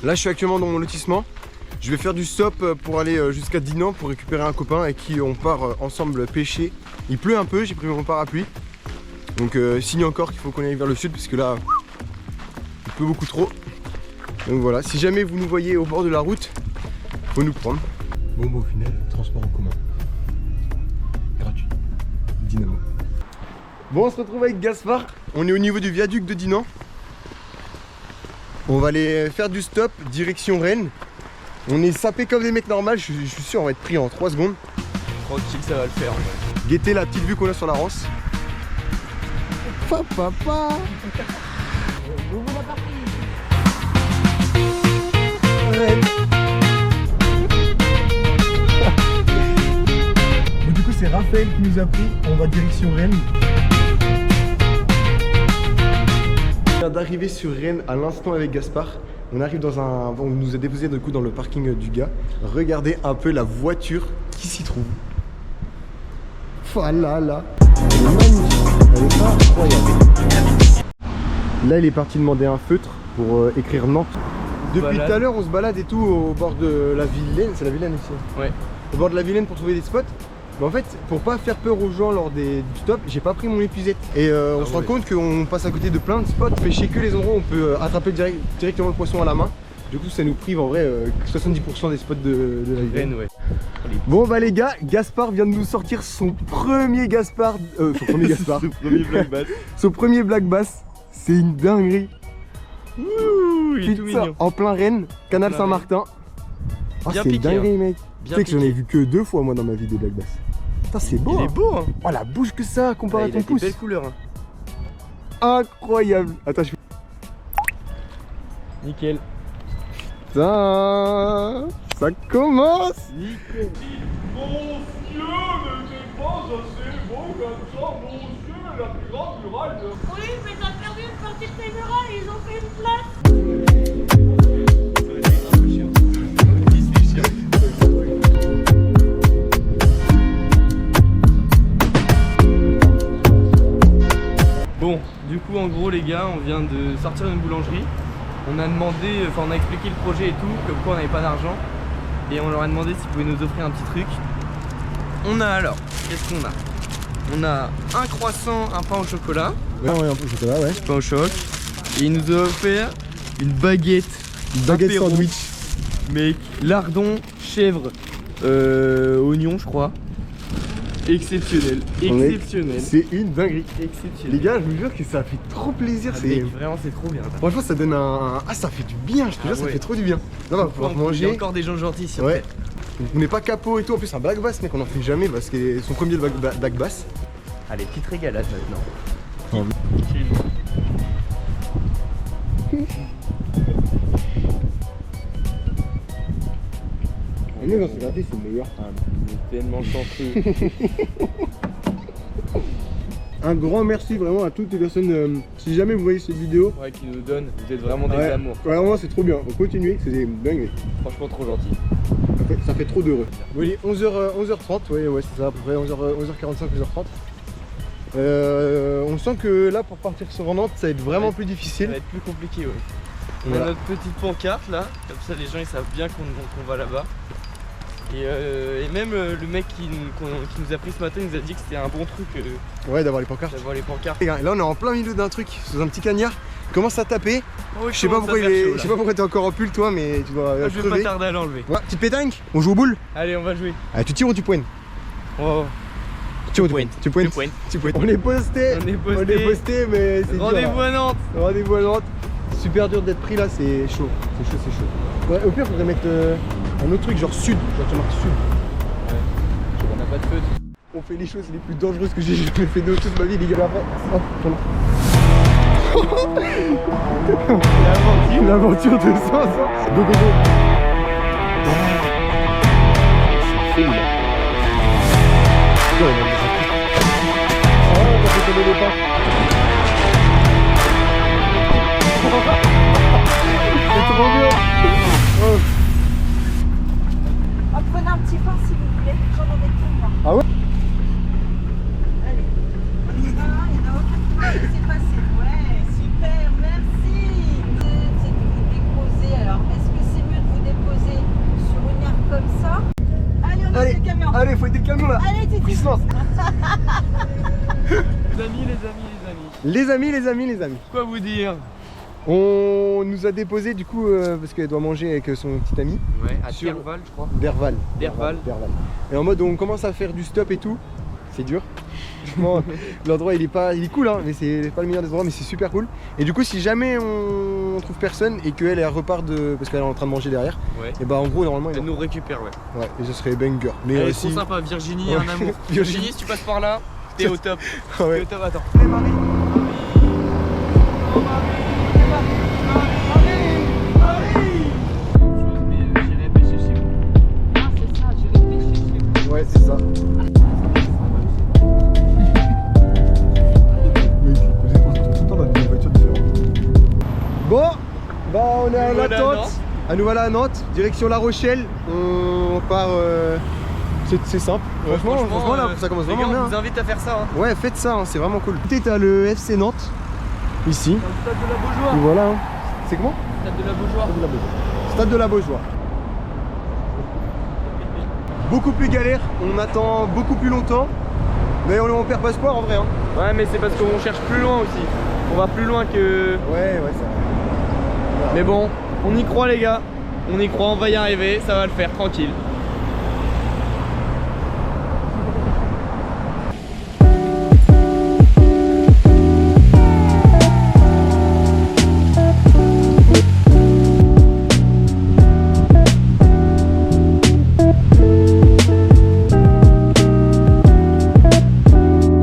Là je suis actuellement dans mon lotissement. Je vais faire du stop pour aller jusqu'à Dinan pour récupérer un copain et qui on part ensemble pêcher. Il pleut un peu, j'ai pris mon parapluie. Donc signe encore qu'il faut qu'on aille vers le sud parce que là il pleut beaucoup trop. Donc voilà, si jamais vous nous voyez au bord de la route, faut nous prendre. Bon bah au final, transport en commun. Gratuit. Dynamo. Bon, on se retrouve avec Gaspard. On est au niveau du viaduc de Dinan. On va aller faire du stop, direction Rennes. On est sapé comme des mecs normaux, je suis sûr on va être pris en 3 secondes. Tranquille, ça va le faire. Guettez la petite vue qu'on a sur la Rance. Papa. Rennes. Bon, du coup c'est Raphaël qui nous a pris, on va direction Rennes. On vient d'arriver sur Rennes à l'instant avec Gaspard. On arrive dans un... On nous a déposé du coup dans le parking du gars. Regardez un peu la voiture qui s'y trouve. Voilà là. Elle est magnifique. Elle est incroyable. Là il est parti demander un feutre pour écrire Nantes. Depuis tout à l'heure on se balade et tout au bord de la Vilaine. C'est la Vilaine ici. Ouais. Au bord de la Vilaine pour trouver des spots. Mais en fait, pour pas faire peur aux gens lors du stop, j'ai pas pris mon épuisette. Et on se rend compte qu'on passe à côté de plein de spots, pêcher que les endroits où on peut attraper directement le poisson à la main. Du coup, ça nous prive en vrai 70% des spots de la Vilaine. Ouais. Bon bah les gars, Gaspard vient de nous sortir son premier Gaspard. Son premier Gaspard. Son premier black bass. Son premier black bass. C'est une dinguerie. Ouh, il est tout mignon. En plein Rennes, canal Saint-Martin. Oh, c'est une dinguerie, mec. Tu sais que j'en ai vu que 2 fois moi dans ma vie des black bass. Putain, c'est beau. Il est beau, hein. Oh, la bouche que ça comparé à ton pouce. Il a des belles couleurs. Hein. Incroyable. Attends, je fais. Nickel. Putain, ça commence. Nickel. Monsieur n'était pas assez beau comme ça, monsieur, la plus grande muraille de... Oui, mais t'as perdu une partie de tes murailles, ils ont fait une place. Bon, du coup en gros les gars, on vient de sortir d'une boulangerie. On a demandé, enfin on a expliqué le projet et tout, comme quoi on n'avait pas d'argent. Et on leur a demandé s'ils pouvaient nous offrir un petit truc. On a alors, qu'est-ce qu'on a? On a un croissant, un pain au chocolat. Ouais, un peu de chocolat, ouais. Pain au choc. Et il nous a offert une baguette. Une baguette apéro. sandwich. Mec, lardon, chèvre, oignon je crois. Exceptionnel, exceptionnel. C'est une dinguerie. Exceptionnel. Les gars, je vous jure que ça fait trop plaisir. Ah, C'est mec, vraiment c'est trop bien. franchement, ça donne un. Ah, ça fait du bien. Je te jure, ça ouais. fait trop du bien. Non, on va pouvoir Il y a manger. encore des gens gentils ici. Ouais. On n'est pas capot et tout. En plus, un black bass, mec, on en fait jamais parce que c'est son premier black bass. Allez, petite régalade maintenant. Mais dans ce gâté, c'est le meilleur. Tellement chanceux. Un grand merci vraiment à toutes les personnes. Si jamais vous voyez cette vidéo, Ouais, qui nous donne, vous êtes vraiment des ouais, amours. vraiment c'est trop bien. On continue, c'est dingue. Franchement trop gentil. Ça fait trop d'heureux. Bon, il est 11h30, ouais, c'est ça à peu près, 11h45, 11h30. On sent que là pour partir sur Nantes, ça va être vraiment plus Ça difficile. va être plus compliqué, ouais. On Voilà. a notre petite pancarte là, comme ça les gens ils savent bien qu'on va là-bas. Et même le mec qui nous a pris ce matin, il nous a dit que c'était un bon truc Ouais, d'avoir les pancartes. d'avoir les pancartes. Les gars, là on est en plein milieu d'un truc, sous un petit cagnard. Il commence à taper. Oh, Je sais pas pourquoi t'es encore en pull toi, mais tu dois Je vais pas crever. tarder à l'enlever. Ouais, petite pétanque. On joue aux boules. Allez, on va jouer. Ah, tu tires ou tu poignes? Oh. Tu tires ou tu pointe. poignes? Tu poignes. Je pointe. Tu poignes. On est posté. On est posté. Mais c'est dur. Rendez-vous à Nantes. Rendez-vous à Nantes. Super dur d'être pris là, c'est chaud. C'est chaud. Ouais, au pire, faudrait mettre un autre truc, genre sud. Genre tu marques sud. On n'a pas de feu. On fait les choses les plus dangereuses que j'ai jamais fait de toute ma vie, les gars. Après, oh, voilà. L'aventure de 500. Go, go, go. C'est fou, là. Oh, on va fait tomber les pas. C'est trop bien. Oh. Oh, prenez un petit pain si vous voulez, j'en ai tout moi. Ah ouais? Allez. Il y en a aucun qui s'est passé. Ouais, super, merci. C'est de vous déposer. Alors, est-ce que Allez, Titi. Il se lance. Les amis. Quoi vous dire? On nous a déposé du coup parce qu'elle doit manger avec son petit ami. Ouais, à Sur- Derval, je crois. Derval. Derval. Et en mode on commence à faire du stop et tout. C'est dur. Franchement, l'endroit il est cool hein, mais c'est pas le meilleur des endroits mais c'est super cool. Et du coup si jamais on trouve personne et qu'elle repart parce qu'elle est en train de manger derrière, Ouais. et bah en gros normalement Elle nous récupère, ouais. ouais, et ce serait banger. Mais Elle est aussi trop sympa, Virginie, Ouais. un amour. Virginie, si tu passes par là, t'es au top. Ah ouais. T'es au top, attends. J'irai pêcher chez vous. Ah, c'est ça, je vais pêcher chez vous. Ouais c'est ça. Bon, bah on est Nous en voilà à attente. Nantes. À nous voilà à Nantes, direction La Rochelle. On part. C'est simple. Franchement là, ça commence les vraiment gars, bien. on vous invite à faire ça. Hein. Ouais, faites ça, hein, c'est vraiment cool. T'as le FC Nantes, ici. Dans le stade de la Et Beaujoire. voilà. Hein. C'est comment? Stade de la Beaujoire. Stade de la Beaujoire. Beaucoup plus galère, on attend beaucoup plus longtemps. Mais on perd pas espoir en vrai. Hein. Ouais, mais c'est parce qu'on cherche plus loin aussi. On va plus loin que. Ouais, c'est vrai. Mais bon, on y croit, les gars. On y croit, on va y arriver. Ça va le faire, tranquille.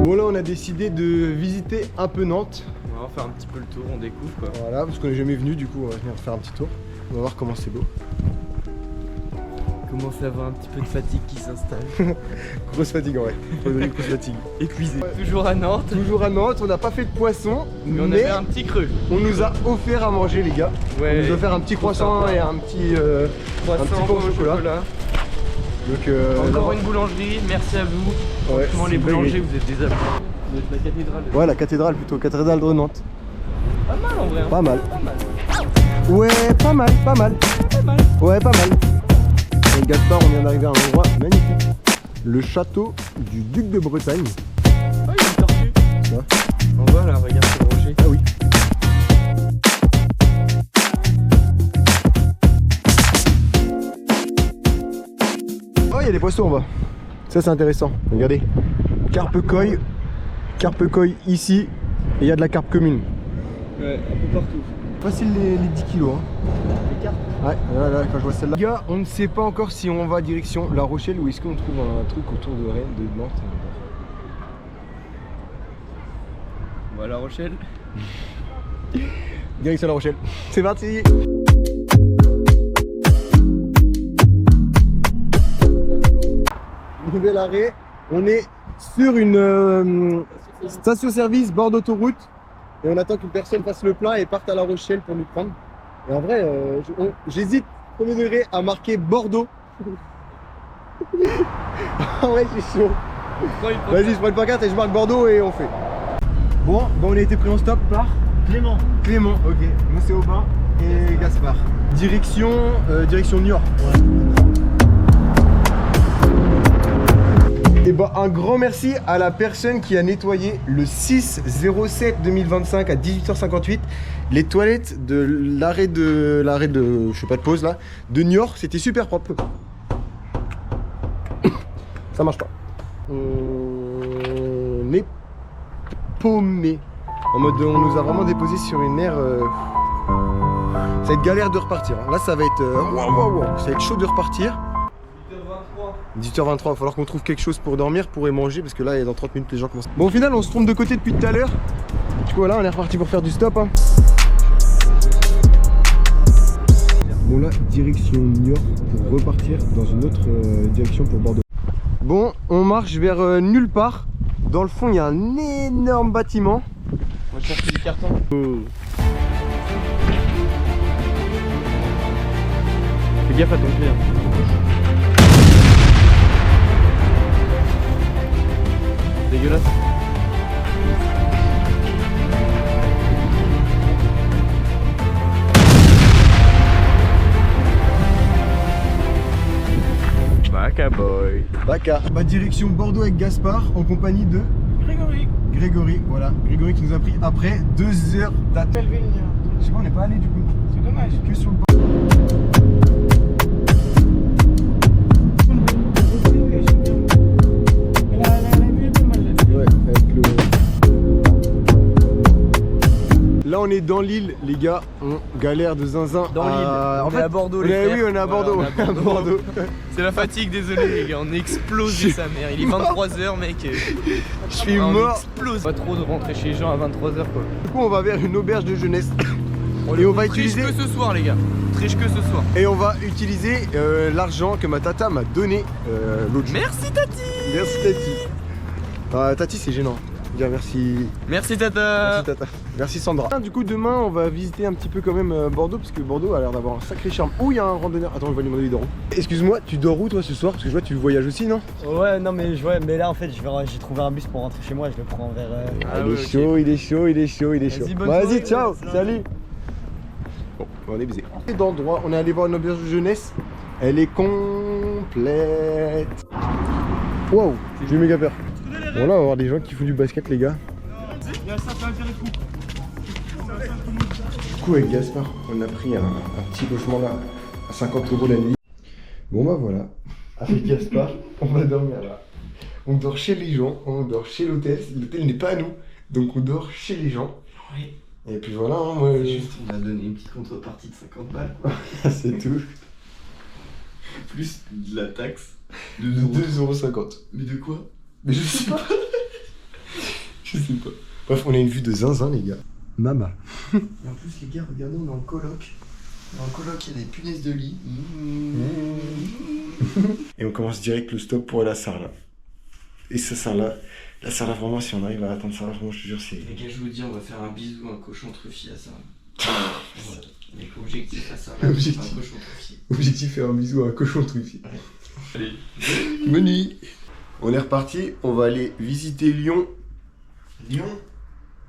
Bon là on a décidé de visiter un peu Nantes. On va faire un petit peu le tour, on découvre quoi. Voilà, parce qu'on n'est jamais venu, du coup on va venir faire un petit tour. On va voir comment c'est beau. On commence à avoir un petit peu de fatigue qui s'installe. Grosse fatigue en vrai. Grosse fatigue. Épuisé. Toujours à Nantes. Toujours à Nantes, on n'a pas fait de poisson, Mais on avait un petit creux. on nous a offert à manger les gars. Ouais. On nous a offert un petit trop croissant sympa. et un petit Croissant, petit pain au chocolat. Donc Encore là- une boulangerie, merci à vous. Ouais, Franchement, c'est les une boulangers, dinguerie. vous êtes des amis. Vous êtes la cathédrale. Ouais, la cathédrale plutôt, cathédrale de Nantes. Pas mal en vrai. Hein. Pas mal. Pas mal. Ouais, pas mal. Pas mal. Ouais, pas mal. Et Gaspard, on vient d'arriver à un endroit magnifique. Le château du duc de Bretagne. Oh, il y a une tortue. Tu vois? On voit là, regarde sur le rocher. Ah oui. Oh, il y a des poissons en bas. Ça, c'est intéressant. Regardez. Carpe koi ici. Et il y a de la carpe commune. Ouais, un peu partout. Facile les 10 kilos. Hein. Les cartes. Ouais, là, quand je vois celle-là. Les gars, on ne sait pas encore si on va direction La Rochelle ou est-ce qu'on trouve un truc autour de Rennes, de Nantes. On va à La Rochelle. Direction La Rochelle. C'est parti. Nouvel arrêt. On est sur une station-service bord d'autoroute et on attend qu'une personne fasse le plein et parte à La Rochelle pour nous prendre. Et en vrai, j'hésite, premier degré, à marquer Bordeaux. Ah ouais, c'est chaud. Vas-y, je prends le pancarte et je marque Bordeaux et on fait. Bon, on a été pris en stop par Clément. Clément, ok. Moi c'est Aubin et Gaspard. Direction New York. Et bah un grand merci à la personne qui a nettoyé le 6/07/2025 à 18h58 les toilettes de l'arrêt de je sais pas de pause là de New York. C'était super propre. Ça marche pas. On est paumé. En mode on nous a vraiment déposé sur une aire. Ça va être galère de repartir. Là ça va être ça va être chaud de repartir. 18h23, il va falloir qu'on trouve quelque chose pour dormir, pour y manger, parce que là, dans 30 minutes, les gens commencent. Bon, au final, on se trompe de côté depuis tout à l'heure. Du coup, voilà, on est reparti pour faire du stop. Hein. Bon, là, direction New York pour repartir dans une autre direction pour Bordeaux. Bon, on marche vers nulle part. Dans le fond, il y a un énorme bâtiment. On va chercher du carton. Fais gaffe à ton pied. Hein. Dégueulasse. Bac. Baka boy. Baka. Bah, direction Bordeaux avec Gaspard en compagnie de Grégory, voilà. Grégory qui nous a pris après 2 heures d'attente. Je sais pas, on n'est pas allé du coup. C'est dommage. Que sur le Là on est dans l'île les gars, on galère de zinzin. Dans l'île, on est à Bordeaux les frères. Oui on est à Bordeaux, Voilà, on est à Bordeaux. C'est la fatigue, désolé les gars, on explose de sa mère. Il est 23h mec. Je suis on mort. explose. Pas trop de rentrer chez les gens à 23h quoi. Du coup on va vers une auberge de jeunesse. Et on va utiliser que ce soir les gars. Triche que ce soir. Et on va utiliser l'argent que ma tata m'a donné l'autre jour. Merci Tati. Merci Tati. Tati c'est gênant. Dire merci. Merci Tata. Merci Tata. Merci Sandra. Du coup demain on va visiter un petit peu quand même Bordeaux parce que Bordeaux a l'air d'avoir un sacré charme. Oh il y a un randonneur. Attends je vais lui demander il dort où. Excuse-moi, tu dors où toi ce soir? Parce que je vois tu voyages aussi non? Ouais non mais mais là en fait j'ai trouvé un bus pour rentrer chez moi, je le prends vers il est chaud, il est chaud, il est chaud, il est chaud. bonne Vas-y soirée, ciao, ouais, salut. Bon, on est baisé. D'endroit, on est allé voir une auberge de jeunesse. Elle est complète. Wow, j'ai eu méga peur. Bon là on va avoir des gens qui font du basket les gars. Du coup avec Gaspard, on a pris un petit logement là à 50 € la nuit. Bon bah voilà, avec Gaspard, on va dormir là. On dort chez les gens, on dort chez l'hôtel. L'hôtel n'est pas à nous, donc on dort chez les gens. Oui. Et puis voilà, hein, moi Juste on a donné une petite contrepartie de 50 balles quoi. c'est tout. Plus de la taxe. De 2,50 €. Mais de quoi? Mais je sais pas. Je sais pas. Bref, on a une vue de zinzin les gars. Mama. Et en plus les gars, regardez, on est en coloc. En coloc, il y a des punaises de lit. Et on commence direct le stop pour la Sarlat. Et ça Sarlat, la Sarlat vraiment si on arrive à atteindre Sarlat, vraiment je te jure c'est... Les gars je vous dis on va faire un bisou à un cochon truffier à ça. Voilà. Avec objectif à ça. Objectif. Un cochon truffier. Objectif faire un bisou à un cochon truffier. Allez. Menu. On est reparti, on va aller visiter Lyon.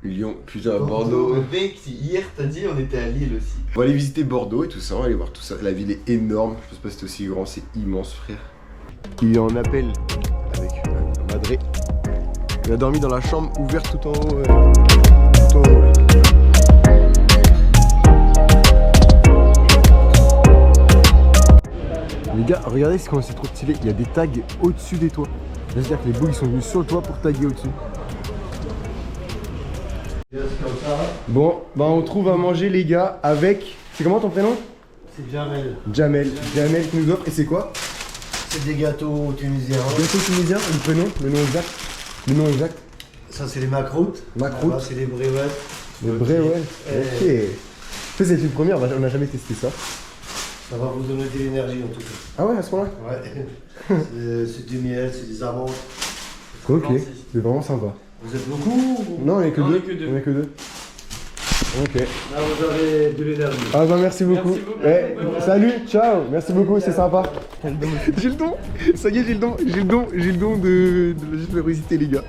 Lyon, putain, Bordeaux. Mec, hier t'as dit on était à Lille aussi. On va aller visiter Bordeaux et tout ça, on va aller voir tout ça. La ville est énorme, je pense pas que c'est aussi grand, c'est immense frère. Il est en appel avec Madré. Il a dormi dans la chambre ouverte tout en haut. Tout en haut. Les gars, regardez c'est trop stylé, il y a des tags au-dessus des toits. C'est-à-dire que les boules ils sont venus sur le toit pour taguer au-dessus. Bon, bah on trouve à manger les gars avec... C'est comment ton prénom? C'est Jamel. Jamel. Jamel qui nous offre. Et c'est quoi? C'est des gâteaux tunisiens. Gâteau tunisien, le prénom, le nom exact. Le nom exact. Ça c'est les macroutes. Macroutes. Là, c'est les bréouettes. Le vrai ouais. Ok. Ça c'est une première, on n'a jamais testé ça. Ça va vous donner de l'énergie en tout cas. Ah ouais, à ce moment-là? Ouais. C'est du miel, c'est des amandes. Ok, c'est vraiment sympa. Vous êtes beaucoup? Non, on est que Non, deux. on est que deux. Ok. Là vous avez de l'énergie. Ah bah merci beaucoup. Merci beaucoup. Eh, salut, ciao, merci beaucoup, c'est sympa. J'ai le don, ça y est, j'ai le don de la générosité les gars.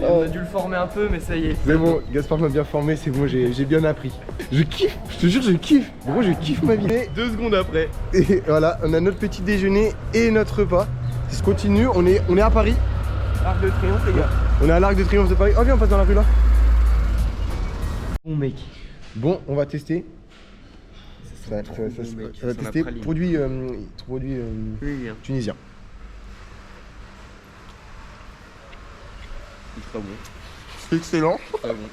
On a dû le former un peu mais ça y est. Mais bon, Gaspard m'a bien formé, c'est bon, j'ai bien appris. Je kiffe, je te jure, je kiffe. Moi, je kiffe ma vie. Et 2 secondes après. Et voilà, on a notre petit déjeuner et notre repas. Ça se continue, on est à Paris. Arc de Triomphe les gars. On est à l'Arc de Triomphe de Paris. Oh viens, on passe dans la rue là. Bon mec. Bon, on va tester. Ça va Ça tester praline. produit tunisien. C'est très bon. C'est excellent. Très bon.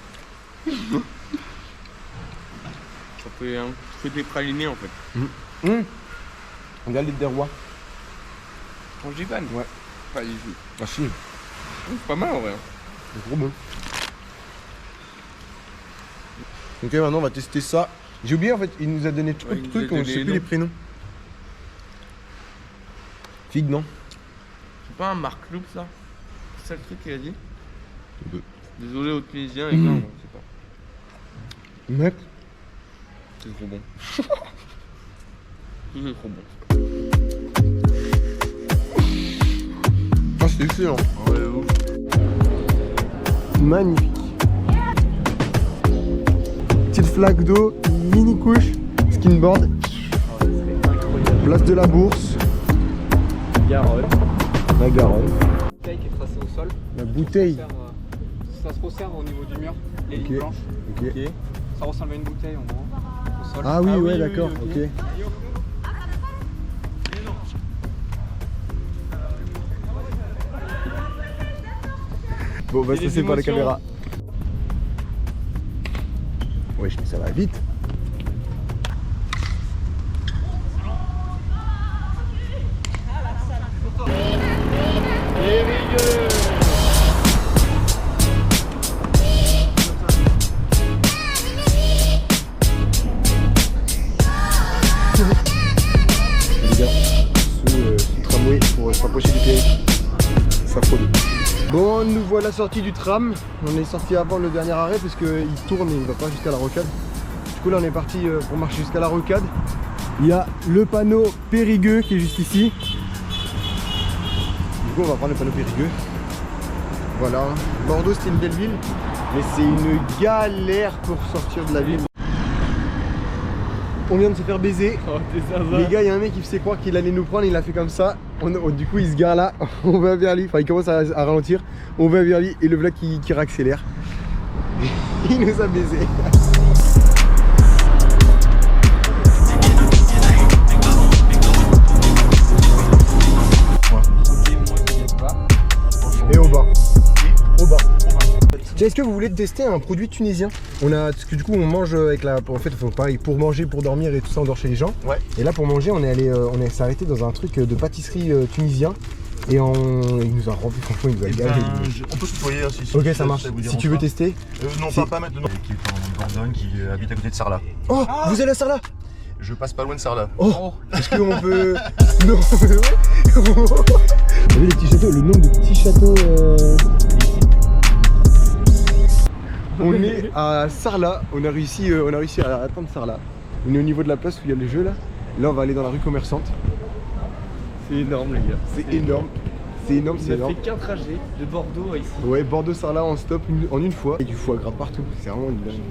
Ça fait un côté praliné en fait. Galette des rois. Frangipane. Ouais. Pas du tout. Ah si, C'est pas mal en vrai. c'est trop bon. Ok, maintenant on va tester ça. J'ai oublié en fait, il nous a donné trop Ouais, de il nous trucs, a on donné sait les plus les noms. prénoms. Figue, non? C'est pas un Marc Loup ça? C'est ça le truc qu'il a dit? Deux. Désolé aux Tunisiens les gars, on sait pas. Mec, C'est trop bon. Tout est trop bon. ah, c'est excellent. Ouais, ouf. Magnifique. Petite flaque d'eau, mini couche, skinboard, place de la Bourse. Garonne. La Garonne. Bouteille qui est tracée au sol. La bouteille. Ça se resserre au niveau du mur, les Ok. lignes blanches. Ok. Ça ressemble à une bouteille en gros, au sol. Ah oui, Ah ouais, oui, d'accord. oui, ok. Ok. Bon, bah Et ça les c'est pas la émotions. caméra. Wesh, mais ça va vite. Les gars, sous le tramway pour se rapprocher du périph'. Ça frôle. Bon, nous voilà sortis du tram. On est sorti avant le dernier arrêt parce qu'il tourne et il va pas jusqu'à la rocade. Du coup là on est parti pour marcher jusqu'à la rocade. Il y a le panneau Périgueux qui est juste ici. Du coup on va prendre le panneau Périgueux. Voilà. Bordeaux c'était une belle ville, mais c'est une galère pour sortir de la ville. On vient de se faire baiser. Oh, t'es sympa. Les gars, il y a un mec qui faisait croire qu'il allait nous prendre, il a fait comme ça. Du coup, il se gare là, on va vers lui. Enfin, il commence à ralentir. On va vers lui et le vlog qui réaccélère. Il nous a baisé. Et au bas. Au bas. Tiens, est-ce que vous voulez tester un produit tunisien? Parce que du coup on mange avec la. En fait, pareil, pour manger, pour dormir et tout ça, on dort chez les gens. Ouais. Et là pour manger, on s'est arrêté dans un truc de pâtisserie tunisien. Et il nous a rempli, franchement, il nous a galé. On peut se tutoyer aussi. Si Ok, ça marche. Si tu veux tester. Non, pas maintenant. Qui est en Dordogne, qui habite à côté de Sarlat. Oh, vous allez à Sarlat? Je passe pas loin de Sarlat. Oh, est-ce qu'on peut. Non, mais ouais. Vous avez les petits châteaux, le nombre de petits châteaux. On est à Sarlat, on a réussi à atteindre Sarlat. On est au niveau de la place où il y a les jeux là. Là on va aller dans la rue commerçante. C'est énorme, les gars. C'est énorme. C'est énorme, c'est On a énorme. fait qu'un trajet de Bordeaux à ici. Ouais, Bordeaux-Sarlat en stop en une fois. Et du foie gras partout, c'est vraiment une dingue.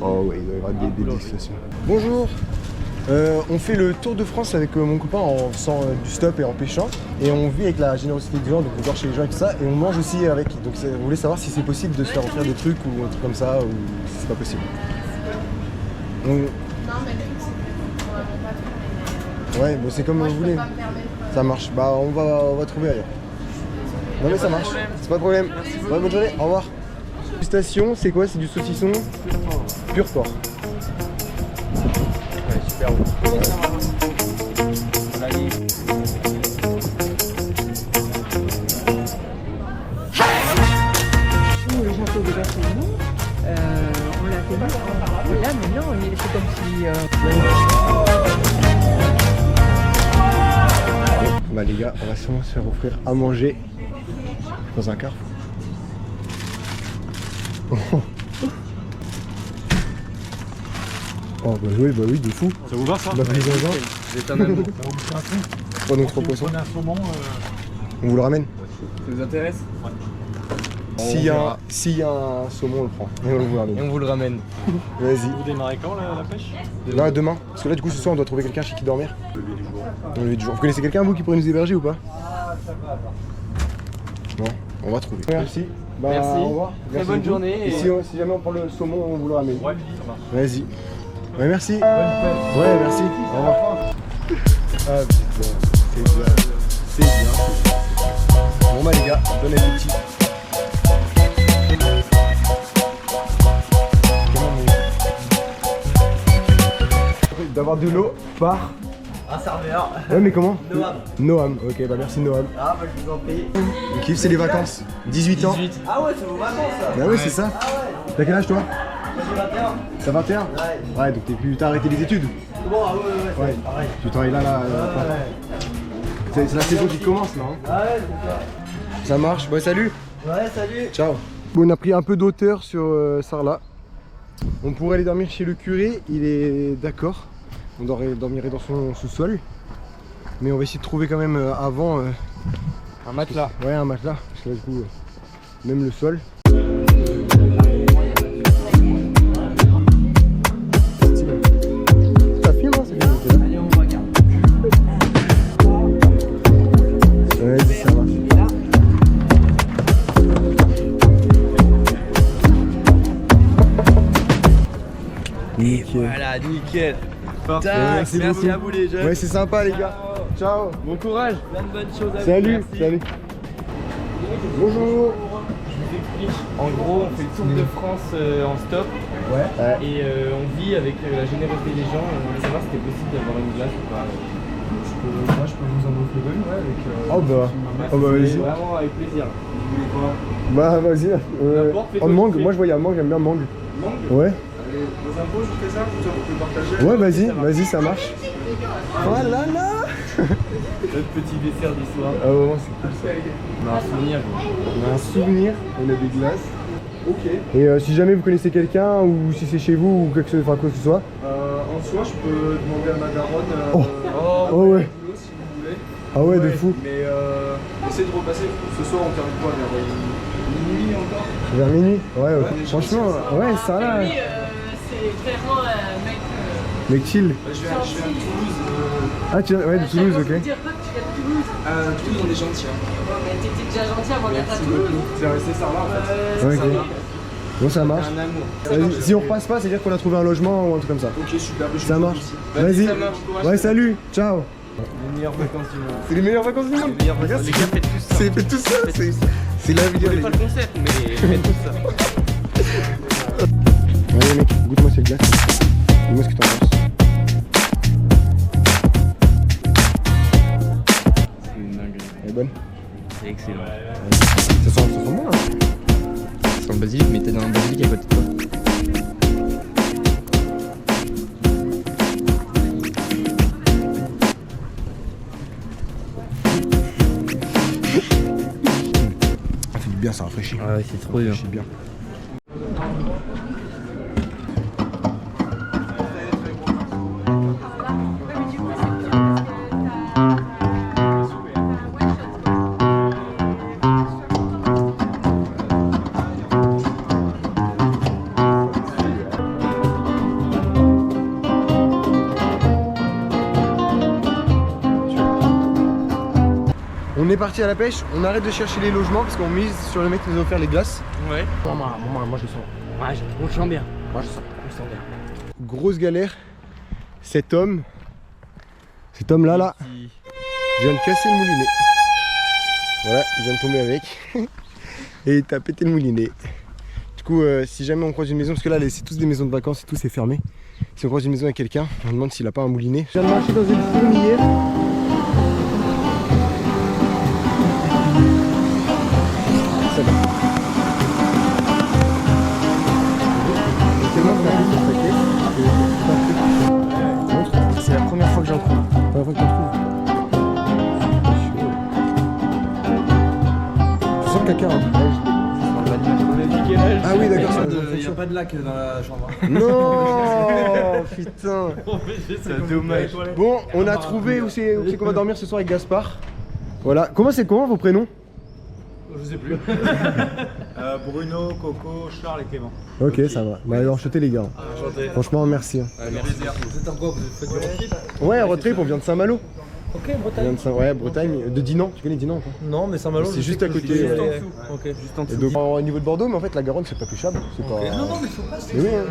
Oh ouais, il doit y avoir des dégustations. Bonjour. On fait le tour de France avec mon copain en faisant du stop et en pêchant. Et on vit avec la générosité des gens, donc on dort chez les gens et tout ça. Et on mange aussi avec. Donc on voulait savoir si c'est possible de se faire offrir des trucs ou un truc comme ça, ou si c'est pas possible. Donc, Non, mais c'est vraiment pas trop. ouais, bon, c'est comme Moi, vous je voulez. peux pas me permettre. Ça marche. Bah on va trouver ailleurs. Non mais ça marche. C'est pas de problème. Ouais, bonne journée. Au revoir. Dégustation, c'est quoi? C'est du saucisson pur porc. Ouais, super bon. Nous, le château de Berthelon, on l'a fait mal. Et là, maintenant, c'est comme si... Bah les gars, on va sûrement se faire offrir à manger dans un carrefour. Oh bah oui, de fou. Ça vous va ça? Bah, Vous êtes un amour. Pas donc 3 poissons. On vous le ramène. Ça vous intéresse? S'il y a un saumon, on le prend. Et on vous le Et ramène. on vous le ramène. Vas-y. Vous démarrez quand la pêche? Là, demain. Parce que là, du coup, ce soir, on doit trouver quelqu'un chez qui dormir. Le lever du jour. Vous connaissez quelqu'un, vous, qui pourrait nous héberger ou pas? Bon, on va trouver. Merci. Bah, Merci. Au revoir. Très Merci bonne beaucoup. journée Et et- si jamais on prend le saumon, on vous le ramène. Ouais, ça marche. Vas-y. Ouais, merci. Ouais, merci. Au revoir. Ah putain, c'est bien. C'est bien. Bon bah les gars, bon appétit. D'avoir de l'eau par... Un serveur. Ouais mais comment? Noam. Noam, ok bah merci Noam. Ah, bah je vous en prie. On kiffe, c'est les vacances. 18 ans. 18. Ah ouais, c'est vos vacances ça. Bah ouais, c'est ça. T'as quel âge toi? J'ai 21. T'as 21? Ouais, donc t'as arrêté les études. Bon, ah ouais, Ouais. pareil. Tu travailles là. C'est la saison qui commence là. Hein. Ah ouais, c'est ça. Ça marche, bah salut. Ouais, salut. Ciao. Bon, on a pris un peu d'auteur sur Sarlat. On pourrait aller dormir chez le curé, il est d'accord. On dormirait dans son sous-sol. Mais on va essayer de trouver quand même avant Un matelas. ouais, un matelas. Parce que là, du coup, même le sol. Ça filme, hein, ça filme. Allez, on regarde. Nickel. Merci beaucoup. À vous les jeunes. Ouais, c'est sympa les gars. Ciao. Bon courage. Plein de bonnes choses à vous. Salut, Merci. salut. Bonjour. Je vous explique. En gros, on fait le tour de France en stop. Ouais. Et on vit avec la générosité des gens. On voulait savoir si c'était possible d'avoir une glace ou pas. Moi, je peux vous en offrir une, ouais, avec. Oh bah. Oh bah vas-y. Vraiment avec plaisir. Vous voulez quoi? Bah vas-y. N'importe, fais En toi, mangue, tu fais. moi je voyais un mangue, j'aime bien mangue. Mangue? Ouais. Allez, dans un pot, je fais ça, comme ça vous pouvez partager. Ouais, vas-y, ça marche. Oh là là. Notre petit dessert du soir. Ah vraiment, c'est cool ça. On a un souvenir. On a un souvenir, on a des glaces. Ok. Et si jamais vous connaissez quelqu'un ou si c'est chez vous ou quelque chose, enfin quoi que ce soit. En soi, je peux demander à ma daronne. Oh ouais. Si vous voulez. Ah ouais, de fou. Mais essayez de repasser. Ce soir, on termine quoi vers minuit encore. Vers minuit. Ouais, franchement, ouais, ça là. Lui, c'est vraiment un mec. Mec chill. Je viens de Toulouse. Ah, tu viens ouais, de Toulouse, ok. Je veux dire pas que tu viens de Toulouse. Toulouse, on est gentil. Hein. Ouais, mais t'étais déjà gentil avant d'être à Merci Toulouse. beaucoup. C'est ça là en fait. Ouais, ok. Bon, ça marche. Un amour. Vas-y, si on repasse pas, c'est-à-dire qu'on a trouvé un logement ou un truc comme ça. Ok, super. Ça marche. Vas-y. Ouais, salut. Ciao. Les meilleures vacances du monde. C'est les meilleures vacances du monde. Les meilleures vacances. Les gars, faites tout ça. Faites tout ça. C'est la Je vidéo. connais pas le concept, mais faites tout ça. Allez mec, goûte-moi cette glace. Dis-moi ce que t'en penses. C'est une dinguerie. Elle est bonne. C'est excellent. Ça sent bon là. C'est un basilic, mais t'es dans un basilic à côté de toi. Ça fait du bien, ça rafraîchit. Ah ouais, c'est trop bien. C'est bien. On est parti à la pêche, on arrête de chercher les logements parce qu'on mise sur le mec qui nous a offert les glaces. Ouais. Moi je le sens. Ouais, on le sent bien. Moi je le sens. On le sent bien. Grosse galère. Cet homme là, vient de casser le moulinet. Voilà, il vient de tomber avec. Et il t'a pété le moulinet. Du coup, si jamais on croise une maison, parce que là c'est tous des maisons de vacances et tout c'est fermé. Si on croise une maison avec quelqu'un, on demande s'il a pas un moulinet. Je viens de marcher dans une fourmilière. C'est la première fois que j'en trouve. Première fois que t'en trouves. Tu sens le caca hein. Ah oui d'accord, Il n'y a pas de lac dans la chambre. non putain. C'est dommage. Bon, on a trouvé où c'est qu'on va dormir ce soir avec Gaspard. Voilà. Comment vos prénoms? Je sais plus. Bruno, Coco, Charles et Clément. Ok, ça va. Bah enchanté les gars. Franchement merci. Hein. Merci. Vous êtes en quoi? Vous faites du road trip? Ouais, road trip, on vient de Saint-Malo. Ok, On vient Bretagne. de ouais, Bretagne, de Dinan. Tu connais Dinan ou pas? Non, mais Saint-Malo, C'est je juste sais à que côté, je suis ouais. en dessous. Ok. Juste en Et dessous. donc, au niveau de Bordeaux, mais en fait la Garonne c'est pas pêchable. C'est pas. Non, non, mais faut pas. Mais oui, hein.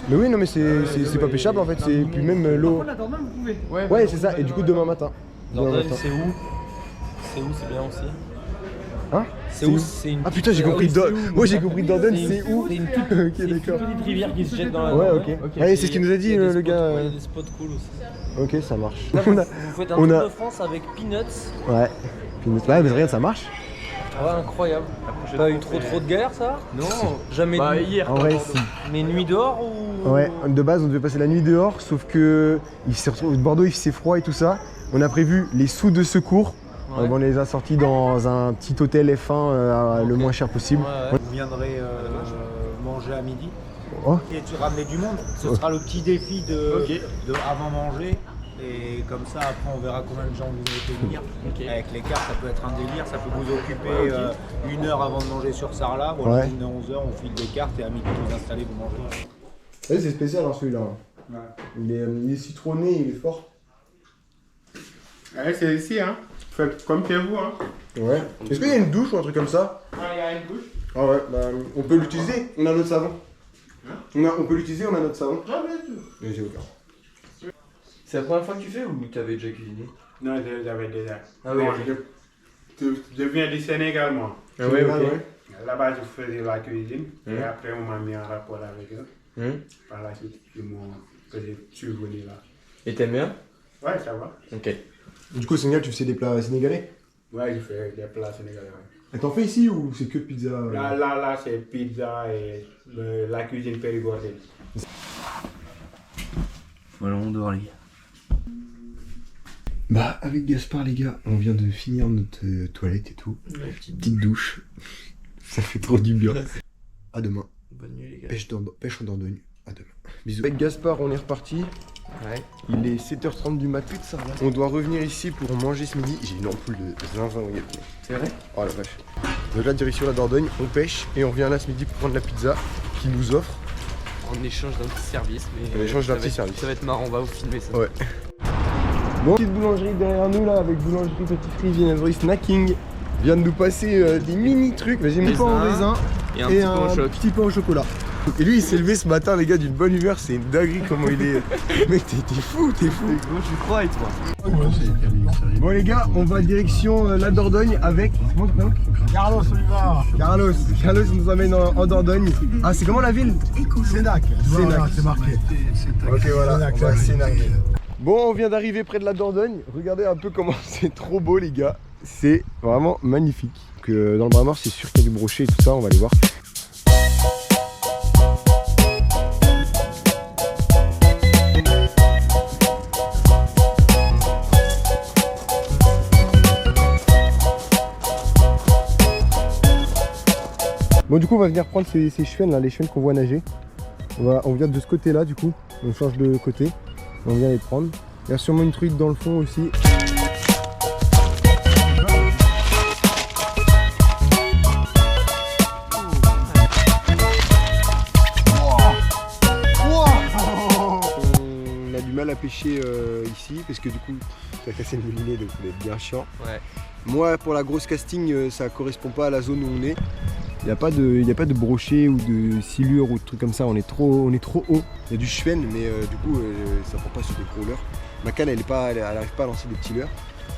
Mais oui, non mais c'est pas pêchable en fait. C'est puis même l'eau. La Dordogne, vous pouvez. Ouais, c'est ça. Et du coup demain matin. Demain Dordogne, matin. c'est où? C'est où? C'est bien aussi. Hein? C'est où? C'est une. Ah putain, j'ai compris. Moi j'ai compris Dordogne, c'est où? C'est une toute Ok, d'accord. petite rivière qui se jette dans la Ouais, Dordogne. ok. Ouais, c'est ce qu'il nous a dit Il y a des le spots- gars. ouais, il y a des spots cool aussi. Ok, ça marche. Là, On a- vous faites un on tour a- de France avec Peanuts. Ouais. Puis, ouais, mais regarde, ça marche. Ouais, incroyable. T'as eu trop de galères, ça? Non. Jamais Bah de... hier. En vrai, si. Mais nuit dehors ou... Ouais, de base, on devait passer la nuit dehors, sauf que il s'est retrouvé, Bordeaux, il fait froid et tout ça. On a prévu les sous de secours. Ouais. On les a sortis dans un petit hôtel F1 le moins cher possible. Ouais. Vous viendrez manger à midi Oh. et tu ramener du monde. Ce sera le petit défi de avant manger. Et comme ça, après, on verra combien de gens vous allez fait venir. Avec les cartes, ça peut être un délire. Ça peut vous occuper une heure avant de manger sur Sarlat. Voilà, Ouais. une à 11h, on file des cartes et à midi, vous installez, vous mangez. Ouais, c'est spécial hein, celui-là. Ouais. Il est citronné, il est fort. Ouais, c'est ici, hein. Faites comme chez vous, hein. Ouais. Est-ce qu'il y a une douche ou un truc comme ça? Ah, il y a une douche. Ah ouais, bah on peut l'utiliser. On a notre savon. On peut l'utiliser, on a notre savon. Ah, bien sûr. Mais j'ai aucun. C'est la première fois que tu fais ou t'avais déjà cuisiné? Non, j'avais déjà. Ah oui, Bon, ok. je viens du Sénégal, moi. Ah ouais, ok. Là-bas, je faisais la cuisine. Et après, on m'a mis en rapport avec eux. Par la suite, que je suis venu là. Et t'aimes bien? Ouais, ça va. Ok. Du coup, au Sénégal, tu fais des plats sénégalais? Ouais, je fais des plats sénégalais. Ouais. Et t'en fais ici ou c'est que pizza Là, c'est pizza et la cuisine périgordienne. Voilà, on dort, les gars. Bah, avec Gaspard, les gars, on vient de finir notre toilette et tout. Petite douche. Ça fait trop du bien. À demain. Bonne nuit, les gars. Pêche en Dordogne. À demain. Bisous. Avec Gaspard, on est reparti. Ouais. Il est 7h30 du matin. On doit revenir ici pour manger ce midi. J'ai une ampoule de zinzin au gâteau. C'est vrai? Oh la vache. Donc là, direction la Dordogne, on pêche et on revient là ce midi pour prendre la pizza qu'il nous offre. En échange d'un petit service. Mais En échange d'un ça petit va être- service. Ça va être marrant, on va vous filmer ça. Ouais. Bon, petite boulangerie derrière nous là, avec boulangerie, pâtisserie, viennoiserie, snacking. Vient de nous passer des mini trucs. Vas-y, mon pain en raisin Et un et petit pain au choc. petit pain au chocolat. Et lui, il s'est levé ce matin, les gars, d'une bonne humeur. C'est une dinguerie comment il est. Mec, t'es fou, t'es fou. Gros, tu crois et toi? Bon, les gars, on va direction la Dordogne avec. Comment tu t'appelles? Carlos Oliva. Carlos nous emmène en Dordogne. Ah, c'est comment la ville? Sénac. Voilà, c'est marqué. Ok, voilà, Sénac, on va à c'est Sénac. marqué. Bon, on vient d'arriver près de la Dordogne. Regardez un peu comment c'est trop beau, les gars. C'est vraiment magnifique. Donc, dans le bras mort, c'est sûr qu'il y a du brochet et tout ça. On va aller voir. Bon, du coup, on va venir prendre ces chevens là, les chevens qu'on voit nager. On vient de ce côté là, du coup. On change de côté. On vient les prendre. Il y a sûrement une truite dans le fond aussi. On a du mal à pêcher ici parce que du coup ça a cassé le moulinet, donc ça va être bien chiant. Ouais. Moi, pour la grosse casting, ça correspond pas à la zone où on est. Il n'y a pas de brochet ou de silure ou de trucs comme ça, on est trop haut. Il y a du cheven, mais du coup ça prend pas sur des gros leurres. Ma canne elle arrive pas à lancer des petits leurres.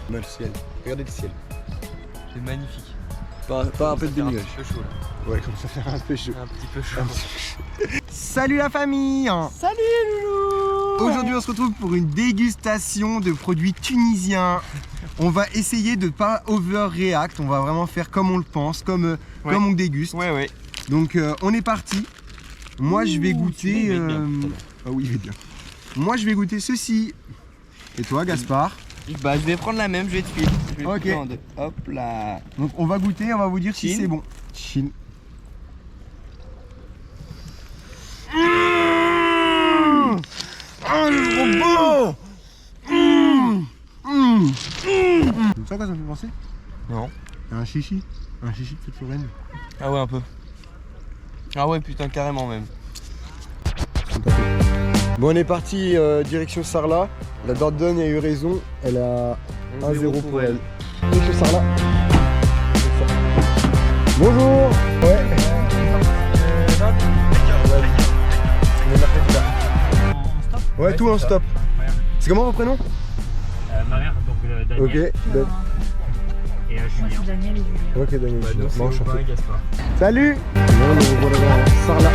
On a le ciel, regardez le ciel. C'est magnifique. Pas un peu de demi-nuage. Un petit peu chaud là. Ouais, comme ça fait un peu chaud. Un petit peu chaud. Salut la famille! Salut loulou! Aujourd'hui on se retrouve pour une dégustation de produits tunisiens. On va essayer de pas overreact, on va vraiment faire comme on le pense, comme on déguste. Ouais. Donc on est parti. Moi je vais goûter... Ah oui, il est bien. Moi je vais goûter ceci. Et toi Gaspard? Bah je vais prendre la même, je vais te filer. Je vais Ok. prendre. Hop là. Donc on va goûter, on va vous dire si Chin. c'est bon. Chin. Ah, c'est trop bon! Tu sais à quoi ça me fait penser? Non. Un chichi. Un chichi de cette foraine. Ah ouais un peu. Ah ouais putain carrément même. Bon on est parti direction Sarlat. La Dordogne a eu raison. Elle a 1-0 pour elle. Direction Sarlat. Bonjour. Ouais. Ouais, tout en stop. C'est comment vos prénoms? Ma mère, donc Daniel. Ok, Et Moi, Julien. c'est Daniel et Julien. ok Daniel. Bon, enchanté. Gaspard. Salut. On voilà dans Sarlat.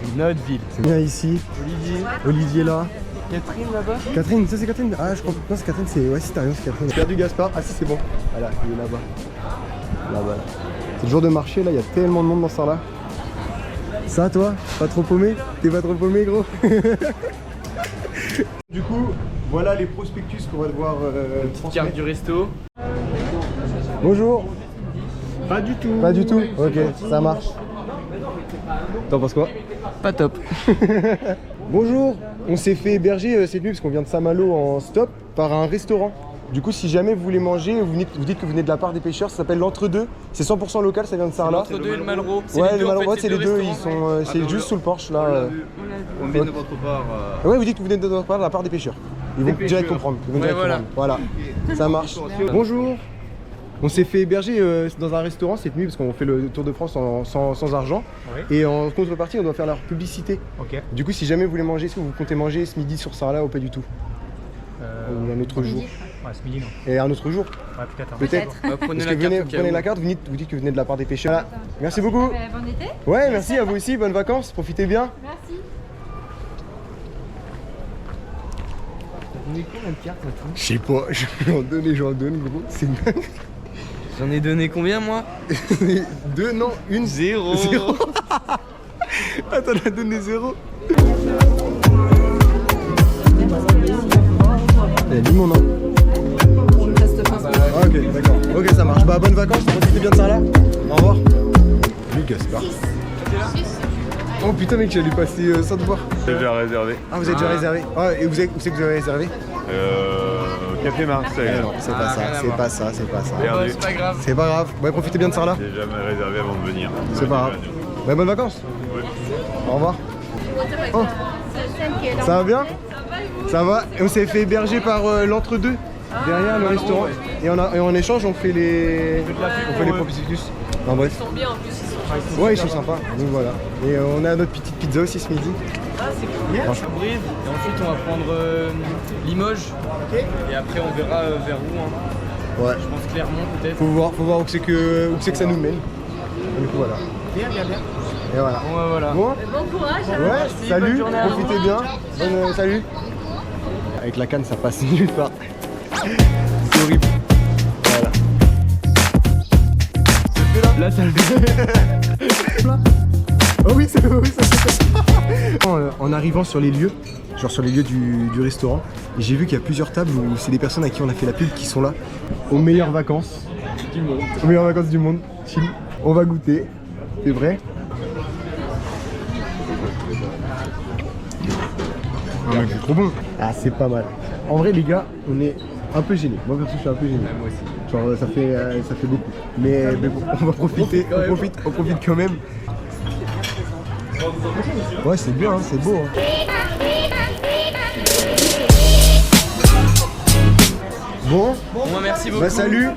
C'est notre ville. C'est bien ici. Olivier. Olivier là. Catherine là-bas. Catherine, ça c'est Catherine. Ah je crois. Non c'est Catherine, c'est. Ouais si t'as raison, c'est Catherine. J'ai perdu Gaspard. Ah si c'est bon. Voilà, il est là-bas. Là-bas. Là. C'est le jour de marché là, il y a tellement de monde dans Sarlat. Ça toi? Pas trop paumé? T'es pas trop paumé gros? Du coup, voilà les prospectus qu'on va devoir Carte du resto. Bonjour. Pas du tout. Pas du tout? Ok, ça marche. T'en penses quoi? Pas top. Bonjour, on s'est fait héberger cette nuit parce qu'on vient de Saint-Malo en stop par un restaurant. Du coup, si jamais vous voulez manger, vous dites que vous venez de la part des pêcheurs, ça s'appelle l'Entre-deux. C'est 100% local, ça vient de Sarlat. L'Entre-deux et le Malraux. Ouais, le Malraux, c'est les deux, ils sont, c'est juste sous le porche là. On vient de votre part. Ouais, vous dites que vous venez de notre part de la part des pêcheurs. Ils vont direct comprendre. Ils vont direct comprendre. Voilà, ça marche. Bonjour. On s'est fait héberger dans un restaurant cette nuit parce qu'on fait le Tour de France sans argent. Oui. Et en contrepartie, on doit faire leur publicité. Ok. Du coup, si jamais vous voulez manger, est-ce que vous comptez manger ce midi sur Sarlat ou pas du tout? Ou un autre jour? Ouais, ce midi, non. Et un autre jour? Ouais, peut-être. Peut-être. Bah, prenez Parce la que carte. prenez la carte, vous dites que vous venez de la part des pêcheurs. Voilà. Merci beaucoup. Bon été. Ouais, merci à vous aussi. Bonnes vacances. Profitez bien. Merci. T'as donné combien de cartes à tout? Je sais pas, j'en donne gros. C'est dingue. J'en ai donné combien moi? 2, non, une. Zéro. Zéro. Ah, t'en as donné 0. Il y a du monde, hein. Ah, ok, d'accord. Ok, ça marche. Bah, bonnes vacances, profitez bien de ça là. Au revoir. Lui, Gaspard. Oh putain, mec, j'allais passer sans te voir. J'ai déjà réservé. Ah, vous avez déjà réservé? Ah, et où c'est que vous avez réservé? Café Marseille. Non, c'est pas Ah, ça, rien à c'est voir. pas ça, c'est pas ça. Bah, c'est pas grave. C'est pas grave. Bah, profitez bien de ça là. J'ai jamais réservé avant de venir. C'est pas grave. Bah, bonnes vacances. Au revoir. Oh, ça va bien? Ça va. Et on s'est fait héberger par l'entre-deux, derrière le restaurant. Et en échange, on fait les prospectus. Non, bref. Ils sont bien en plus, ils sont Ouais, ils sont sympas. Donc voilà. Et on a notre petite pizza aussi ce midi. Ah, c'est cool. Franchement. Brive. Et ensuite, on va prendre Limoges. Et après, on verra vers où. Hein. Ouais. Je pense Clermont peut-être. Faut voir où c'est que ça nous mène. Et du coup, voilà. Bien. Et voilà. Bon, bah, voilà. Bon. Bon courage. Ouais, salut, bonne journée à vous. profitez bien. Salut. Avec la canne, ça passe nulle part. C'est horrible. Voilà. Là, ça le fait. Oh oui, ça. En arrivant sur les lieux, genre sur les lieux du restaurant, j'ai vu qu'il y a plusieurs tables où c'est des personnes à qui on a fait la pub qui sont là. Aux meilleures vacances Du monde. Aux meilleures vacances du monde. Chill. On va goûter. C'est vrai? Ah mec, c'est trop bon. Ah, c'est pas mal. En vrai, les gars, on est un peu gênés. Moi, perso, je suis un peu gêné. Moi aussi. Genre, ça fait beaucoup. Mais bon, on va profiter. On profite quand même. Ouais, c'est bien, hein, c'est beau. Hein. Bon, Bon, merci beaucoup. bah salut.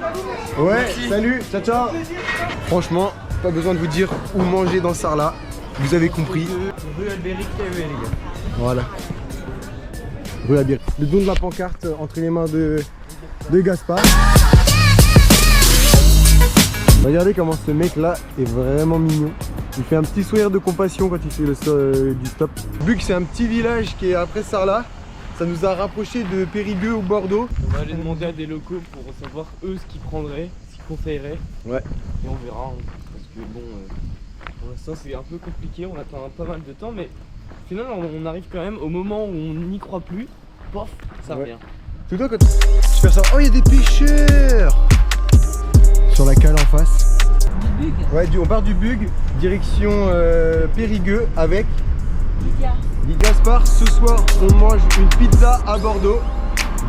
Ouais, Merci. salut. Ciao, ciao. Franchement, pas besoin de vous dire où manger dans Sarlat. Vous avez compris. Rue Albéric KE, les gars. Voilà. Rue Albéric. Le don de la pancarte entre les mains de Gaspard. Regardez comment ce mec là est vraiment mignon. Il fait un petit sourire de compassion quand il fait du stop. Vu que c'est un petit village qui est après Sarlat, ça nous a rapprochés de Périgueux ou Bordeaux. On va aller demander à des locaux pour savoir eux ce qu'ils prendraient, ce qu'ils conseilleraient. Ouais. Et on verra. Hein, parce que bon, pour l'instant c'est un peu compliqué, on attend pas mal de temps, mais finalement on arrive quand même au moment où on n'y croit plus. Pof, ça Ouais. revient. Tout le temps quand tu fais ça, oh il y a des pêcheurs sur la cale en face. Ouais, on part du Bug, direction Périgueux avec Gaspard. Ce soir, on mange une pizza à Bordeaux.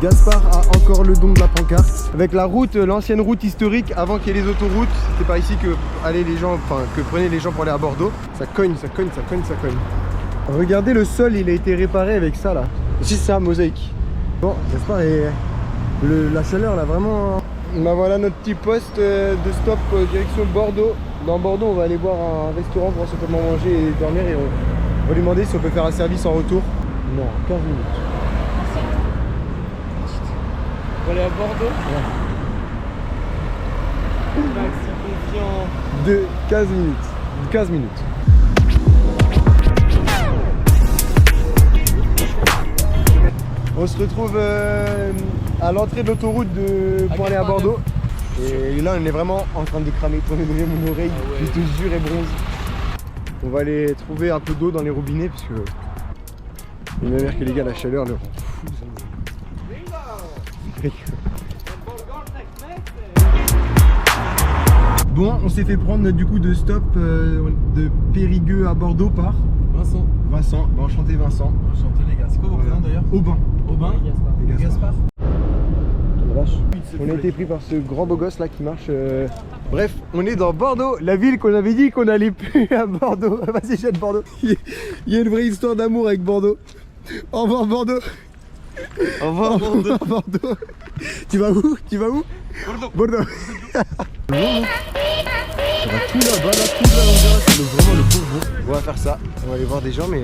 Gaspard a encore le don de la pancarte. Avec la route, l'ancienne route historique, avant qu'il y ait les autoroutes, c'était par ici que prenaient les gens pour aller à Bordeaux. Ça cogne. Regardez le sol, il a été réparé avec ça là. Ici c'est un mosaïque. Bon, Gaspard et la chaleur là vraiment. Bah voilà notre petit poste de stop direction Bordeaux. Dans Bordeaux, on va aller voir un restaurant pour voir si on peut manger et dormir et on va lui demander si on peut faire un service en retour. Non, 15 minutes. On va aller à Bordeaux. Maxi confiant. De 15 minutes. 15 minutes. On se retrouve à l'entrée de l'autoroute pour aller à Bordeaux. Et là on est vraiment en train de cramer. Prenez déjà mon oreille, je te jure, elle bronze. On va aller trouver un peu d'eau dans les robinets parce que il y a l'air que les gars, la chaleur leur rend fou. Bon, on s'est fait prendre du coup de stop de Périgueux à Bordeaux par Vincent. Vincent. Bah, enchanté Vincent. Enchanté les gars. C'est quoi vos prénoms d'ailleurs? Aubin. Aubin. Et Gaspard. Gaspard. La vache. On a été pris par ce grand beau gosse là qui marche. Bref, on est dans Bordeaux, la ville qu'on avait dit qu'on allait plus à Bordeaux. Vas-y, jette Bordeaux. Il y a une vraie histoire d'amour avec Bordeaux. Au revoir Bordeaux. Au revoir Bordeaux. Bordeaux. Tu vas où? Tu vas où? Bordeaux. Ça va tout là-bas, là, tout là, on dirait, c'est vraiment le Bourbon. On va faire ça, on va aller voir des gens, mais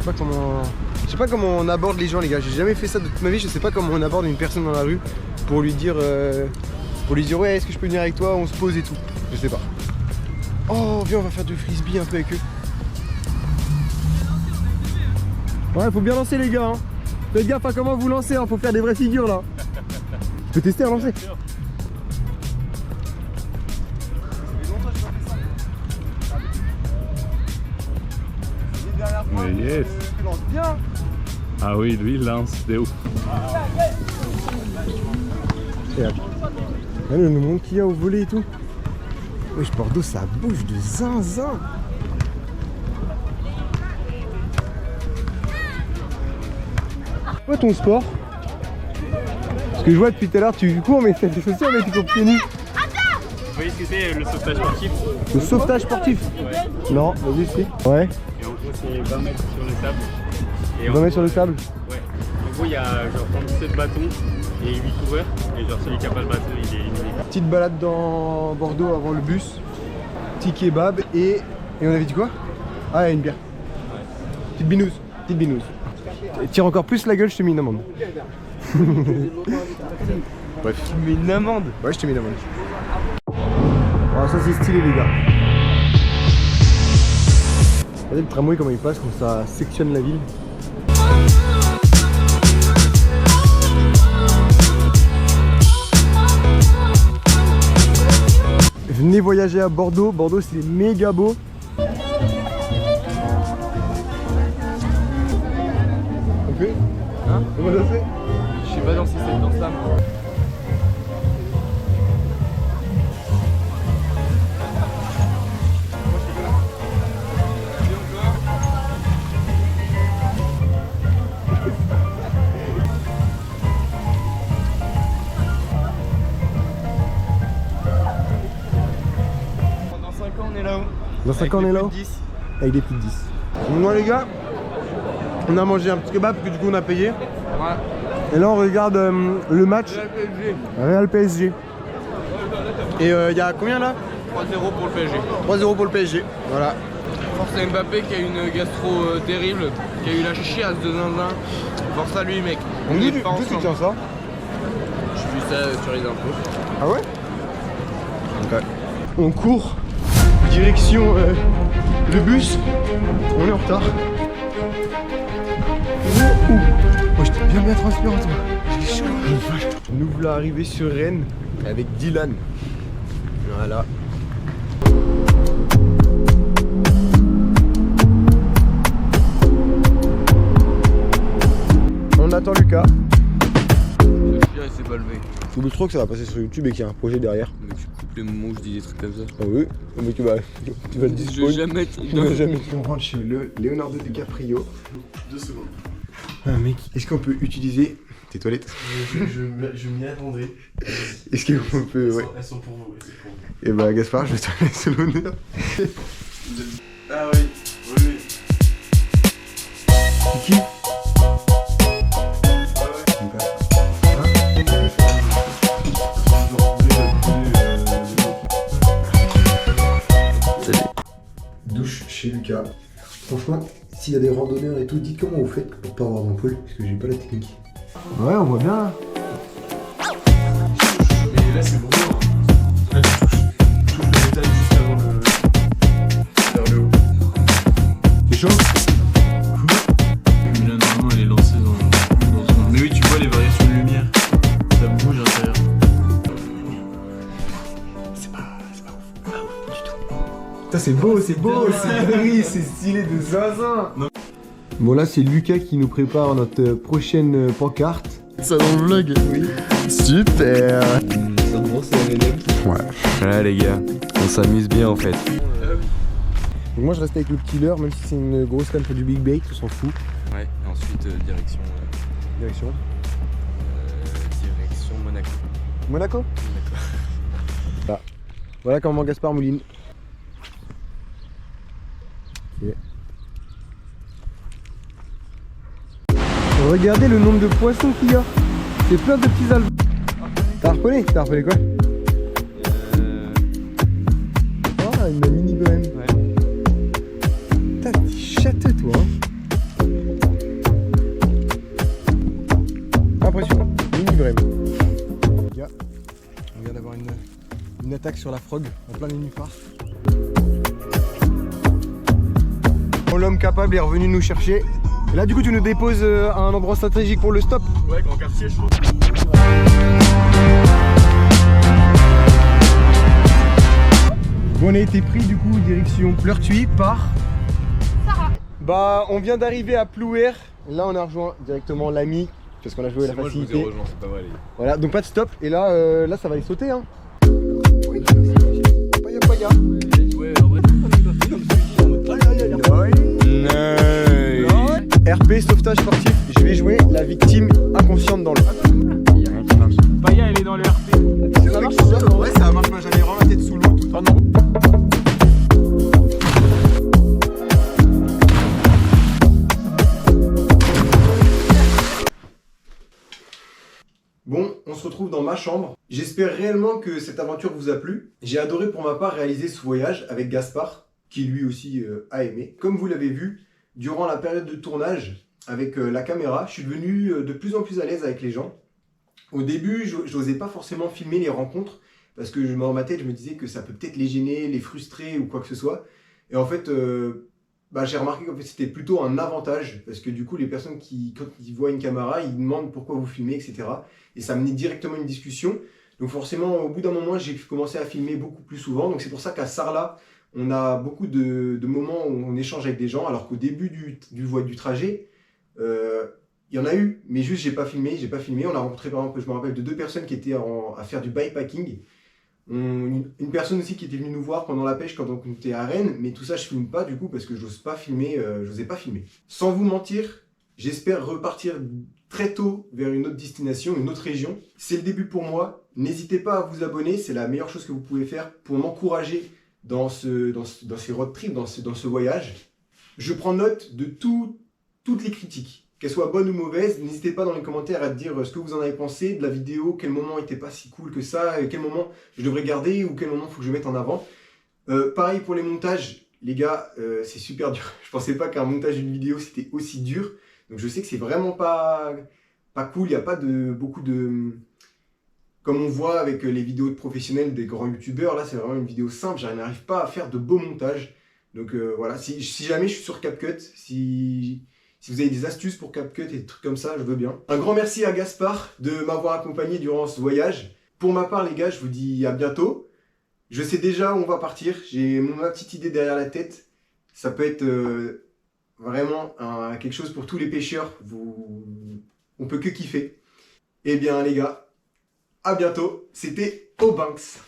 franchement, je sais pas comment on aborde les gens, les gars. J'ai jamais fait ça de toute ma vie, je sais pas comment on aborde une personne dans la rue pour lui dire ouais, est-ce que je peux venir avec toi, on se pose et tout. Je sais pas. Oh, viens, on va faire du frisbee un peu avec eux. Ouais, faut bien lancer les gars, hein. Faites gaffe à comment vous lancez, hein. Faut faire des vraies figures là. Tu peux tester à lancer. Mais yes. Tu lances bien. Ah oui, lui il lance, c'est ouf. Regarde le monde qu'il y a au volet et tout. Wesh, Bordeaux, ça bouge de zinzin. Quoi ton sport? Parce que je vois depuis tout à l'heure, tu cours, mais c'est chaussures, mais tu cours pieds nus. Vous voyez ce que c'est le sauvetage sportif? Le sauvetage sportif? Ouais. Non, vas-y, c'est. Ouais. Et en gros, c'est 20 mètres sur le sable. Et 20 mètres sur le sable? Ouais. En gros, il y a genre 37 bâtons et 8 coureurs. Et genre, celui qui n'a pas le bâton, il est éliminé. Petite balade dans Bordeaux avant le bus. Petit kebab et on avait dit quoi? Ah, une bière. Ouais. Petite binouse. Petite binouse. Tire encore plus la gueule, je te mets une amende. Bref. Tu mets une amende? Ouais, je te mets une amende. Oh, ça c'est stylé les gars. Regardez le tramway comment il passe, comme ça sectionne la ville. Venez voyager à Bordeaux. Bordeaux c'est méga beau. Ok. Hein? Comment ça fait? Je sais pas danser cette danse-là. Dans 5 ans on est là-haut. Dans 5 ans on est là-haut? Avec des petites 10. Moi les gars, on a mangé un petit kebab que du coup on a payé. Ouais. Et là on regarde le match Real PSG. Et il y a combien là? 3-0 pour le PSG. 3-0 pour le PSG. Voilà. Force à Mbappé qui a une gastro terrible, qui a eu la chiasse de zinzin. Force à lui mec. On D'où est tu pas ensemble. tiens ça? J'ai vu ça sur les infos. Ah ouais? Ok. On court direction le bus. On est en retard. Oh, j'étais bien transpirant toi. J'ai chaud. Nous voilà arrivés sur Rennes avec Dylan. Voilà. On attend Lucas. Le chien il s'est pas levé. J'oublie trop que ça va passer sur YouTube et qu'il y a un projet derrière. Mais tu coupes les moments où je dis des trucs comme ça. Ah oui, mais tu vas le Je vais jamais. On rentre chez le Leonardo DiCaprio. 2 secondes. Ah mec, est-ce qu'on peut utiliser tes toilettes? Je m'y attendais. Est-ce qu'on peut... Ouais. Elles sont pour vous. Et bah Gaspard, je vais te laisser l'honneur. Ah oui, oui. C'est qui? Douche chez Lucas. Franchement, s'il y a des randonneurs et tout, dites comment vous faites pour pas avoir d'ampoule, parce que j'ai pas la technique. Ouais, on voit bien là. Mais là c'est bon. Là tu touches le métal juste avant vers le haut. C'est chaud? Mais là normalement elle est lancée dans son... Mais oui tu vois les variations de lumière. Ça bouge à l'intérieur. C'est pas ouf du tout. Putain c'est beau, c'est gris, c'est stylé de zinzin. Bon là c'est Lucas qui nous prépare notre prochaine pancarte. Ça dans le vlog? Oui. Super. Ça bon c'est Ouais. Ouais les gars, on s'amuse bien en fait. Donc moi je reste avec le petit leurre, même si c'est une grosse canne pour du big bake, on s'en fout. Ouais, et ensuite direction Direction Monaco. Monaco. Voilà. Voilà comment Gaspard mouline. Ok. Regardez le nombre de poissons qu'il y a. C'est plein de petits albums. T'as harponné quoi? Ah, une mini goème. Putain, t'es châteux toi hein. Impressionnant, mini goème. Les gars, on vient d'avoir une attaque sur la frog en plein nénuphar. L'homme capable est revenu nous chercher. Et là du coup tu nous déposes à un endroit stratégique pour le stop. Ouais, grand quartier, je trouve. Bon, on a été pris du coup direction Pleurtuis par Sarah. Bah on vient d'arriver à Plouer. Là on a rejoint directement l'ami parce qu'on a joué à la facilité. Moi je vous ai rejoint, c'est pas mal. Voilà, donc pas de stop. Et là, là ça va aller sauter hein. Paya. Ouais, en vrai, RP, sauvetage sportif, je vais jouer la victime inconsciente dans l'eau. il y a rien qui marche. Paya, elle est dans le RP. Ça marche ça? Ouais, ça marche pas, j'avais vraiment la tête sous l'eau tout le temps. Bon, on se retrouve dans ma chambre. J'espère réellement que cette aventure vous a plu. J'ai adoré pour ma part réaliser ce voyage avec Gaspard, qui lui aussi a aimé. Comme vous l'avez vu, durant la période de tournage, avec la caméra, je suis devenu de plus en plus à l'aise avec les gens. Au début, je n'osais pas forcément filmer les rencontres, parce que dans ma tête, je me disais que ça peut peut-être les gêner, les frustrer ou quoi que ce soit. Et en fait, j'ai remarqué qu'en fait, c'était plutôt un avantage, parce que du coup, les personnes quand ils voient une caméra, ils demandent pourquoi vous filmez, etc. Et ça menait directement une discussion. Donc forcément, au bout d'un moment, j'ai commencé à filmer beaucoup plus souvent. Donc c'est pour ça qu'à Sarlat, on a beaucoup de moments où on échange avec des gens, alors qu'au début du trajet, il y en a eu, mais juste j'ai pas filmé. On a rencontré par exemple, je me rappelle de 2 personnes qui étaient à faire du bikepacking. Une personne aussi qui était venue nous voir pendant la pêche quand on était à Rennes, mais tout ça je filme pas du coup parce que j'osais pas filmer. Sans vous mentir, j'espère repartir très tôt vers une autre destination, une autre région. C'est le début pour moi. N'hésitez pas à vous abonner, c'est la meilleure chose que vous pouvez faire pour m'encourager dans ces road trips, dans ce voyage. Je prends note de toutes les critiques, qu'elles soient bonnes ou mauvaises. N'hésitez pas dans les commentaires à dire ce que vous en avez pensé de la vidéo, quel moment n'était pas si cool que ça, quel moment je devrais garder ou quel moment il faut que je mette en avant. Pareil pour les montages, les gars, c'est super dur. Je pensais pas qu'un montage d'une vidéo c'était aussi dur. Donc je sais que c'est vraiment pas cool, il n'y a pas beaucoup de... Comme on voit avec les vidéos de professionnels des grands youtubeurs, là c'est vraiment une vidéo simple, je n'arrive pas à faire de beaux montages. Donc voilà, si jamais je suis sur CapCut, si vous avez des astuces pour CapCut et des trucs comme ça, je veux bien. Un grand merci à Gaspard de m'avoir accompagné durant ce voyage. Pour ma part les gars, je vous dis à bientôt. Je sais déjà où on va partir, j'ai ma petite idée derrière la tête. Ça peut être vraiment quelque chose pour tous les pêcheurs, on peut que kiffer. Eh bien les gars, à bientôt, c'était Aubanks.